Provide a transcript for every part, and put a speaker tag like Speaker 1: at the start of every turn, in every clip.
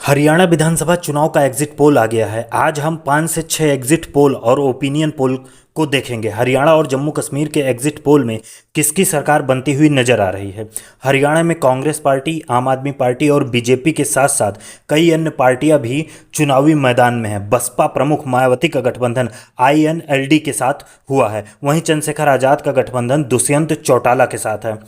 Speaker 1: हरियाणा विधानसभा चुनाव का exit poll आ गया है। आज हम 5 से 6 एग्जिट पोल और ओपिनियन पोल को देखेंगे। हरियाणा और जम्मू कश्मीर के एग्जिट पोल में किसकी सरकार बनती हुई नजर आ रही है। हरियाणा में कांग्रेस पार्टी, आम आदमी पार्टी और बीजेपी के साथ साथ कई अन्य पार्टियां भी चुनावी मैदान में हैं। बसपा प्रमुख मायावती का गठबंधन INLD के साथ हुआ है, वहीं चंद्रशेखर आजाद का गठबंधन दुष्यंत चौटाला के साथ है।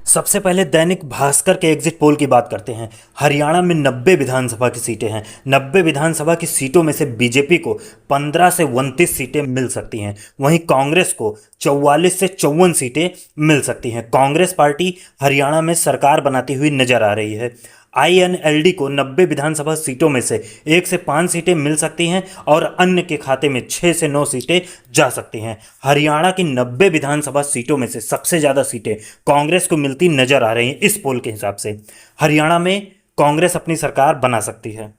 Speaker 1: सबसे पहले दैनिक भास्कर के एग्जिट पोल की बात करते हैं। हरियाणा में 90 विधानसभा की सीटें हैं। 90 विधानसभा की सीटों में से बीजेपी को 15 से 29 सीटें मिल सकती हैं, वहीं कांग्रेस को 44 से 54 सीटें मिल सकती हैं। कांग्रेस पार्टी हरियाणा में सरकार बनाती हुई नजर आ रही है। INLD को 90 विधानसभा सीटों में से 1 से 5 सीटें मिल सकती हैं और अन्य के खाते में 6 से 9 सीटें जा सकती हैं। हरियाणा की 90 विधानसभा सीटों में से सबसे ज़्यादा सीटें कांग्रेस को मिलती नजर आ रही हैं। इस पोल के हिसाब से हरियाणा में कांग्रेस अपनी सरकार बना सकती है।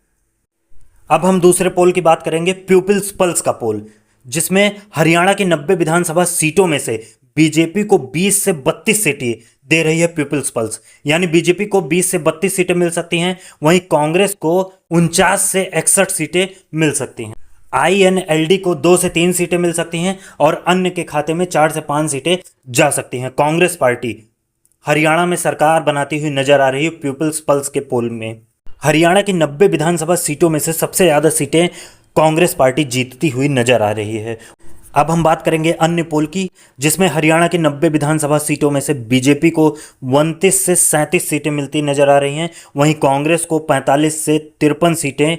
Speaker 1: अब हम दूसरे पोल की बात करेंगे, पीपुल्स पल्स का पोल, जिसमें हरियाणा की 90 विधानसभा सीटों में से बीजेपी को 20 से 32 सीटें दे रही है पीपुल्स पल्स, यानी बीजेपी को 20 से 32 सीटें मिल सकती हैं, वहीं कांग्रेस को 49 से 61 सीटें मिल सकती हैं। INLD को 2 से 3 सीटें मिल सकती हैं और अन्य के खाते में 4 से 5 सीटें जा सकती हैं। कांग्रेस पार्टी हरियाणा में सरकार बनाती हुई नजर आ रही है। पीपुल्स पल्स के पोल में हरियाणा की 90 विधानसभा सीटों में से सबसे ज़्यादा सीटें कांग्रेस पार्टी जीतती हुई नजर आ रही है। अब हम बात करेंगे अन्य पोल की, जिसमें हरियाणा की 90 विधानसभा सीटों में से बीजेपी को 29 से 37 सीटें मिलती नजर आ रही हैं, वहीं कांग्रेस को 45 से 53 सीटें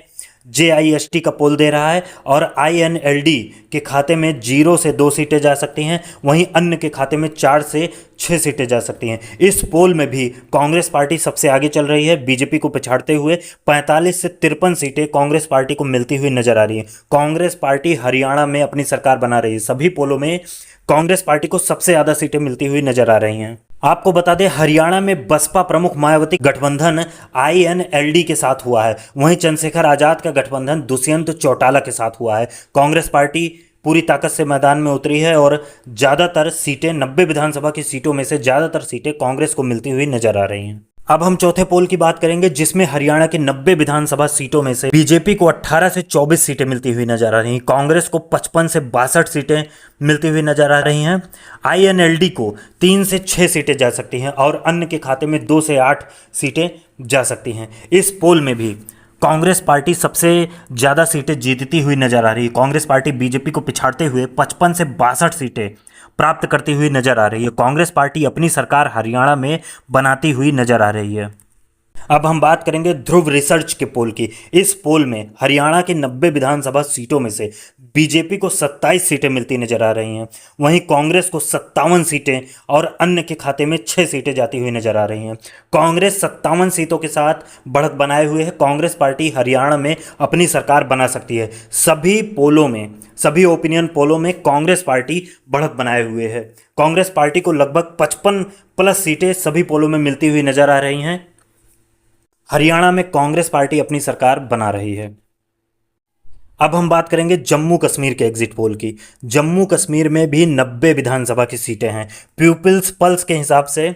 Speaker 1: JIST का पोल दे रहा है और INLD के खाते में 0 से 2 सीटें जा सकती हैं, वहीं अन्य के खाते में 4 से 6 सीटें जा सकती हैं। इस पोल में भी कांग्रेस पार्टी सबसे आगे चल रही है, बीजेपी को पछाड़ते हुए 45 से 53 सीटें कांग्रेस पार्टी को मिलती हुई नजर आ रही है। कांग्रेस पार्टी हरियाणा में अपनी सरकार बना रही है। सभी पोलों में कांग्रेस पार्टी को सबसे ज़्यादा सीटें मिलती हुई नजर आ रही हैं। आपको बता दें, हरियाणा में बसपा प्रमुख मायावती गठबंधन INLD के साथ हुआ है, वहीं चंद्रशेखर आजाद का गठबंधन दुष्यंत चौटाला के साथ हुआ है। कांग्रेस पार्टी पूरी ताकत से मैदान में उतरी है और ज़्यादातर सीटें, 90 विधानसभा की सीटों में से ज़्यादातर सीटें कांग्रेस को मिलती हुई नजर आ रही हैं। अब हम चौथे पोल की बात करेंगे, जिसमें हरियाणा के 90 विधानसभा सीटों में से बीजेपी को 18 से 24 सीटें मिलती हुई नजर आ रही हैं, कांग्रेस को 55 से 62 सीटें मिलती हुई नजर आ रही हैं, INLD को 3 से 6 सीटें जा सकती हैं और अन्य के खाते में 2 से 8 सीटें जा सकती हैं। इस पोल में भी कांग्रेस पार्टी सबसे ज़्यादा सीटें जीतती हुई नजर आ रही है। कांग्रेस पार्टी बीजेपी को पिछाड़ते हुए 55 से 62 सीटें प्राप्त करती हुई नजर आ रही है। कांग्रेस पार्टी अपनी सरकार हरियाणा में बनाती हुई नजर आ रही है। अब हम बात करेंगे ध्रुव रिसर्च के पोल की। इस पोल में हरियाणा की 90 विधानसभा सीटों में से बीजेपी को 27 सीटें मिलती नजर आ रही हैं, वहीं कांग्रेस को 57 सीटें और अन्य के खाते में 6 सीटें जाती हुई नजर आ रही हैं। कांग्रेस 57 सीटों के साथ बढ़त बनाए हुए है। कांग्रेस पार्टी हरियाणा में अपनी सरकार बना सकती है। सभी पोलों में, सभी ओपिनियन पोलों में कांग्रेस पार्टी बढ़त बनाए हुए है। कांग्रेस पार्टी को लगभग 55 प्लस सीटें सभी पोलों में मिलती हुई नजर आ रही हैं। हरियाणा में कांग्रेस पार्टी अपनी सरकार बना रही है। अब हम बात करेंगे जम्मू कश्मीर के एग्जिट पोल की। जम्मू कश्मीर में भी 90 विधानसभा की सीटें हैं। पीपुल्स पल्स के हिसाब से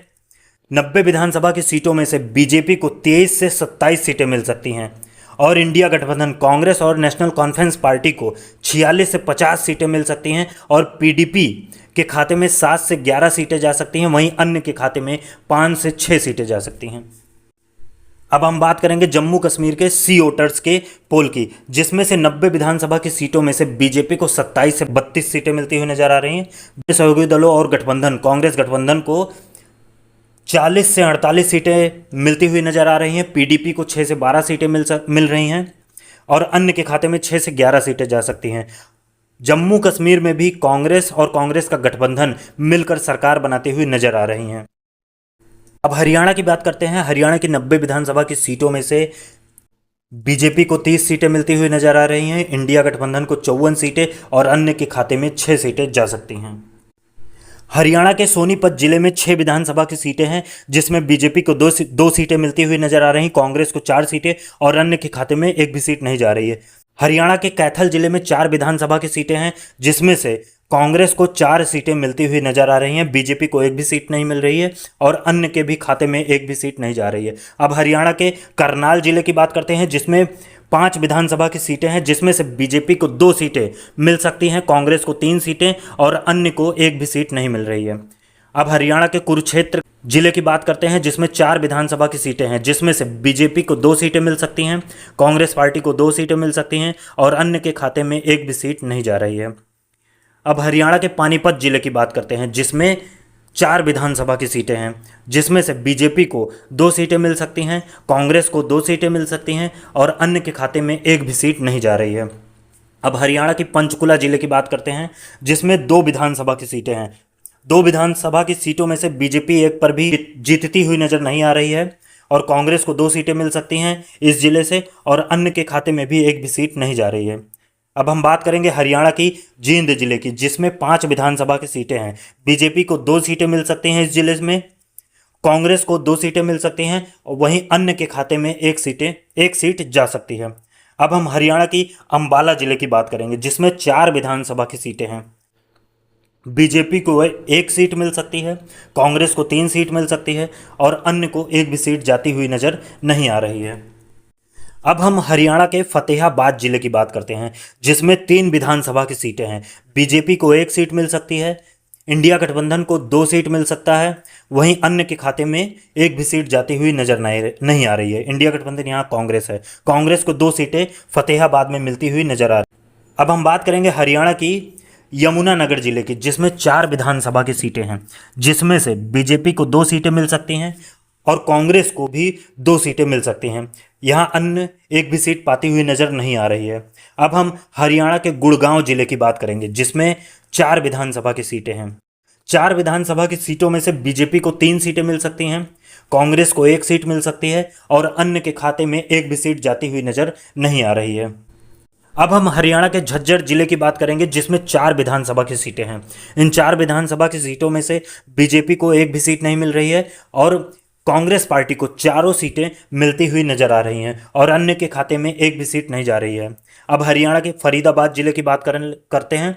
Speaker 1: 90 विधानसभा की सीटों में से बीजेपी को 23 से 27 सीटें मिल सकती हैं और इंडिया गठबंधन कांग्रेस और नेशनल कॉन्फ्रेंस पार्टी को 46 से 50 सीटें मिल सकती हैं और PDP के खाते में 7 से 11 सीटें जा सकती हैं, वहीं अन्य के खाते में 5 से 6 सीटें जा सकती हैं। अब हम बात करेंगे जम्मू कश्मीर के सी वोटर्स के पोल की, जिसमें से 90 विधानसभा की सीटों में से बीजेपी को 27 से 32 सीटें मिलती हुई नजर आ रही हैं। सहयोगी दलों और गठबंधन कांग्रेस गठबंधन को 40 से 48 सीटें मिलती हुई नजर आ रही हैं। PDP को 6 से 12 सीटें मिल रही हैं और अन्य के खाते में 6 से 11 सीटें जा सकती हैं। जम्मू कश्मीर में भी कांग्रेस और कांग्रेस का गठबंधन मिलकर सरकार बनाती हुई नजर आ रही हैं। अब हरियाणा की बात करते हैं। हरियाणा की 90 विधानसभा की सीटों में से बीजेपी को 30 सीटें मिलती हुई नजर आ रही हैं, इंडिया गठबंधन को 54 सीटें और अन्य के खाते में 6 सीटें जा सकती हैं। हरियाणा के सोनीपत जिले में 6 विधानसभा की सीटें हैं, जिसमें बीजेपी को 2 सीटें मिलती हुई नजर आ रही, कांग्रेस को 4 सीटें और अन्य के खाते में 1 भी सीट नहीं जा रही है। हरियाणा के कैथल जिले में 4 विधानसभा की सीटें हैं, जिसमें से कांग्रेस को 4 सीटें मिलती हुई नजर आ रही हैं, बीजेपी को एक भी सीट नहीं मिल रही है और अन्य के भी खाते में एक भी सीट नहीं जा रही है। अब हरियाणा के करनाल जिले की बात करते हैं, जिसमें 5 विधानसभा की सीटें हैं, जिसमें से बीजेपी को 2 सीटें मिल सकती हैं, कांग्रेस को 3 सीटें और अन्य को एक भी सीट नहीं मिल रही है। अब हरियाणा के कुरुक्षेत्र जिले की बात करते हैं, जिसमें 4 विधानसभा की सीटें हैं, जिसमें से बीजेपी को 2 सीटें मिल सकती हैं, कांग्रेस पार्टी को 2 सीटें मिल सकती हैं और अन्य के खाते में एक भी सीट नहीं जा रही है। अब हरियाणा के पानीपत जिले की बात करते हैं, जिसमें 4 विधानसभा की सीटें हैं, जिसमें से बीजेपी को 2 सीटें मिल सकती हैं, कांग्रेस को 2 सीटें मिल सकती हैं और अन्य के खाते में एक भी सीट नहीं जा रही है। अब हरियाणा की पंचकुला जिले की बात करते हैं, जिसमें 2 विधानसभा की सीटें हैं। 2 विधानसभा की सीटों में से बीजेपी एक पर भी जीतती हुई नजर नहीं आ रही है और कांग्रेस को 2 सीटें मिल सकती हैं इस जिले से और अन्य के खाते में भी एक भी सीट नहीं जा रही है। अब हम बात करेंगे हरियाणा की जींद जिले की, जिसमें 5 विधानसभा की सीटें हैं। बीजेपी को 2 सीटें मिल सकती हैं इस जिले में, कांग्रेस को 2 सीटें मिल सकती हैं और वहीं अन्य के खाते में एक सीट जा सकती है। अब हम हरियाणा की अंबाला जिले की बात करेंगे, जिसमें 4 विधानसभा की सीटें हैं। बीजेपी को 1 सीट मिल सकती है, कांग्रेस को 3 सीट मिल सकती है और अन्य को एक भी सीट जाती हुई नजर नहीं आ रही है। अब हम हरियाणा के फतेहाबाद जिले की बात करते हैं, जिसमें 3 विधानसभा की सीटें हैं। बीजेपी को 1 सीट मिल सकती है, इंडिया गठबंधन को 2 सीट मिल सकता है, वहीं अन्य के खाते में एक भी सीट जाती हुई नजर नहीं आ रही है। इंडिया गठबंधन यहाँ कांग्रेस है, कांग्रेस को 2 सीटें फतेहाबाद में मिलती हुई नजर आ रही है। अब हम बात करेंगे हरियाणा की यमुनानगर जिले की, जिसमें 4 विधानसभा की सीटें हैं, जिसमें से बीजेपी को 2 सीटें मिल सकती हैं और कांग्रेस को भी 2 सीटें मिल सकती हैं। यहाँ अन्य एक भी सीट पाती हुई नजर नहीं आ रही है। अब हम हरियाणा के गुड़गांव जिले की बात करेंगे, जिसमें 4 विधानसभा की सीटें हैं। 4 विधानसभा की सीटों में से बीजेपी को 3 सीटें मिल सकती हैं, कांग्रेस को 1 सीट मिल सकती है और अन्य के खाते में एक भी सीट जाती हुई नजर नहीं आ रही है। अब हम हरियाणा के झज्जर जिले की बात करेंगे, जिसमें 4 विधानसभा की सीटें हैं। इन 4 विधानसभा की सीटों में से बीजेपी को एक भी सीट नहीं मिल रही है और कांग्रेस पार्टी को 4 सीटें मिलती हुई नजर आ रही हैं और अन्य के खाते में एक भी सीट नहीं जा रही है। अब हरियाणा के फरीदाबाद जिले की बात करते हैं।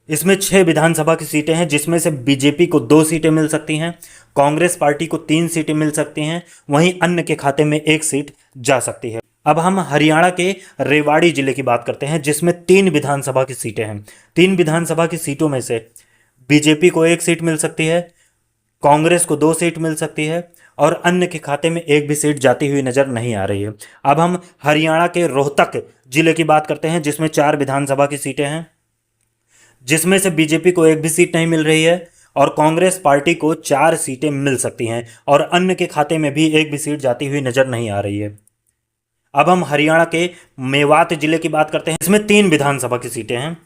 Speaker 1: इसमें 6 विधानसभा की सीटें हैं, जिसमें से बीजेपी को 2 सीटें मिल सकती हैं, कांग्रेस पार्टी को 3 सीटें मिल सकती हैं, वहीं अन्य के खाते में 1 सीट जा सकती है। अब हम हरियाणा के रेवाड़ी जिले की बात करते हैं, जिसमें 3 विधानसभा की सीटें हैं। 3 विधानसभा की सीटों में से बीजेपी को 1 सीट मिल सकती है, कांग्रेस को 2 सीट मिल सकती है और अन्य के खाते में एक भी सीट जाती हुई नजर नहीं आ रही है। अब हम हरियाणा के रोहतक जिले की बात करते हैं, जिसमें 4 विधानसभा की सीटें हैं, जिसमें से बीजेपी को एक भी सीट नहीं मिल रही है और कांग्रेस पार्टी को 4 सीटें मिल सकती हैं और अन्य के खाते में भी एक भी सीट जाती हुई नजर नहीं आ रही है। अब हम हरियाणा के मेवात जिले की बात करते हैं, इसमें 3 विधानसभा की सीटें हैं।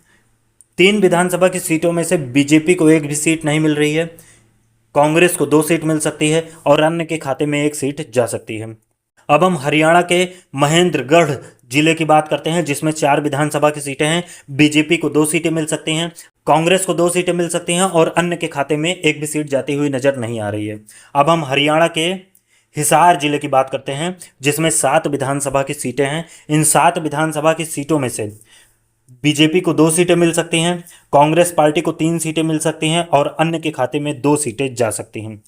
Speaker 1: 3 विधानसभा की सीटों में से बीजेपी को एक भी सीट नहीं मिल रही है, कांग्रेस को 2 सीट मिल सकती है और अन्य के खाते में 1 सीट जा सकती है। अब हम हरियाणा के महेंद्रगढ़ जिले की बात करते हैं, जिसमें 4 विधानसभा की सीटें हैं। बीजेपी को 2 सीटें मिल सकती हैं, कांग्रेस को 2 सीटें मिल सकती हैं और अन्य के खाते में एक भी सीट जाती हुई नजर नहीं आ रही है। अब हम हरियाणा के हिसार जिले की बात करते हैं, जिसमें 7 विधानसभा की सीटें हैं। इन 7 विधानसभा की सीटों में से बीजेपी को 2 सीटें मिल सकती हैं, कांग्रेस पार्टी को 3 सीटें मिल सकती हैं और अन्य के खाते में 2 सीटें जा सकती हैं।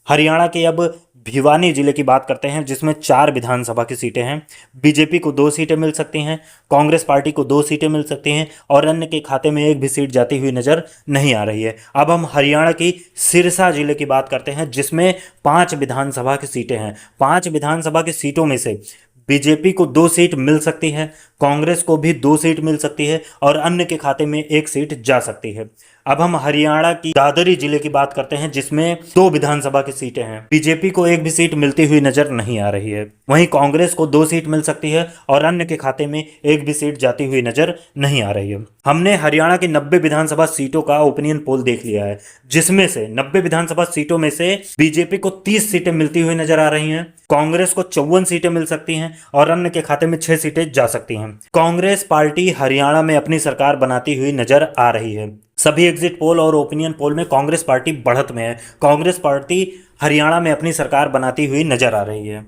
Speaker 1: हरियाणा के अब भिवानी जिले की बात करते हैं, जिसमें 4 विधानसभा की सीटें हैं। बीजेपी को 2 सीटें मिल सकती हैं, कांग्रेस पार्टी को 2 सीटें मिल सकती हैं और अन्य के खाते में एक भी सीट जाती हुई नजर नहीं आ रही है। अब हम हरियाणा की सिरसा जिले की बात करते हैं, जिसमें 5 विधानसभा की सीटें हैं। 5 विधानसभा की सीटों में से बीजेपी को 2 सीट मिल सकती है, कांग्रेस को भी 2 सीट मिल सकती है और अन्य के खाते में 1 सीट जा सकती है। अब हम हरियाणा की दादरी जिले की बात करते हैं, जिसमें 2 विधानसभा की सीटें हैं। बीजेपी को एक भी सीट मिलती हुई नजर नहीं आ रही है, वहीं कांग्रेस को 2 सीट मिल सकती है और अन्य के खाते में एक भी सीट जाती हुई नजर नहीं आ रही है। हमने हरियाणा की 90 विधानसभा सीटों का ओपिनियन पोल देख लिया है, जिसमें से 90 विधानसभा सीटों में से बीजेपी को 30 सीटें मिलती हुई नजर आ रही हैं, कांग्रेस को 54 सीटें मिल सकती हैं और अन्य के खाते में 6 सीटें जा सकती हैं। कांग्रेस पार्टी हरियाणा में अपनी सरकार बनाती हुई नजर आ रही है। सभी एग्जिट पोल और ओपिनियन पोल में कांग्रेस पार्टी बढ़त में है। कांग्रेस पार्टी हरियाणा में अपनी सरकार बनाती हुई नजर आ रही है।